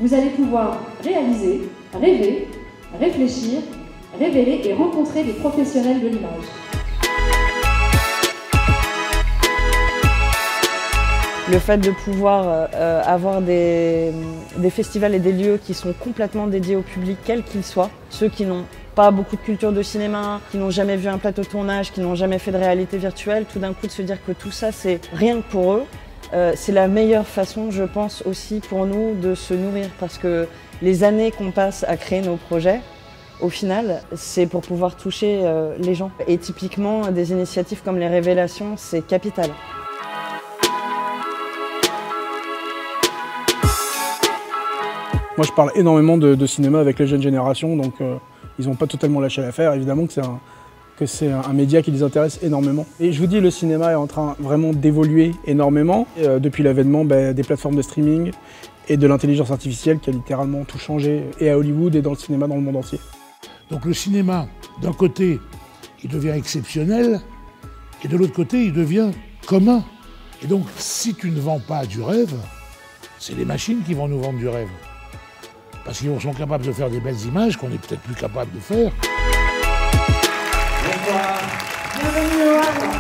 Vous allez pouvoir réaliser, rêver, réfléchir, révéler et rencontrer des professionnels de l'image. Le fait de pouvoir avoir des festivals et des lieux qui sont complètement dédiés au public, quel qu'il soit, ceux qui n'ont pas beaucoup de culture de cinéma, qui n'ont jamais vu un plateau de tournage, qui n'ont jamais fait de réalité virtuelle, tout d'un coup de se dire que tout ça c'est rien que pour eux, c'est la meilleure façon, je pense aussi pour nous, de se nourrir, parce que les années qu'on passe à créer nos projets, au final, c'est pour pouvoir toucher les gens. Et typiquement, des initiatives comme les Révélations, c'est capital. Moi, je parle énormément de cinéma avec les jeunes générations, donc ils n'ont pas totalement lâché l'affaire. Évidemment que c'est un média qui les intéresse énormément. Et je vous dis, le cinéma est en train vraiment d'évoluer énormément depuis l'avènement des plateformes de streaming et de l'intelligence artificielle qui a littéralement tout changé, et à Hollywood et dans le cinéma dans le monde entier. Donc le cinéma, d'un côté, il devient exceptionnel, et de l'autre côté, il devient commun. Et donc, si tu ne vends pas du rêve, c'est les machines qui vont nous vendre du rêve. Parce qu'ils sont capables de faire des belles images qu'on n'est peut-être plus capable de faire. Bonsoir. Bienvenue au Havre.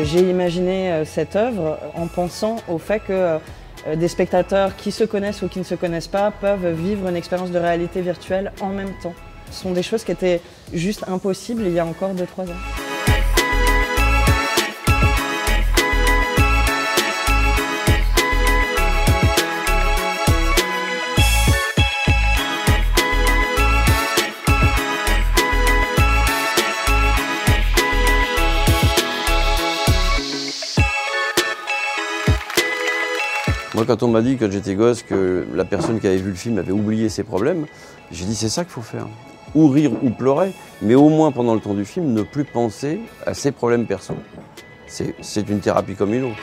J'ai imaginé cette œuvre en pensant au fait que des spectateurs qui se connaissent ou qui ne se connaissent pas peuvent vivre une expérience de réalité virtuelle en même temps. Ce sont des choses qui étaient juste impossibles il y a encore 2-3 ans. Moi, quand on m'a dit, quand j'étais gosse, que la personne qui avait vu le film avait oublié ses problèmes, j'ai dit c'est ça qu'il faut faire. Ou rire ou pleurer, mais au moins pendant le temps du film, ne plus penser à ses problèmes perso. C'est une thérapie comme une autre.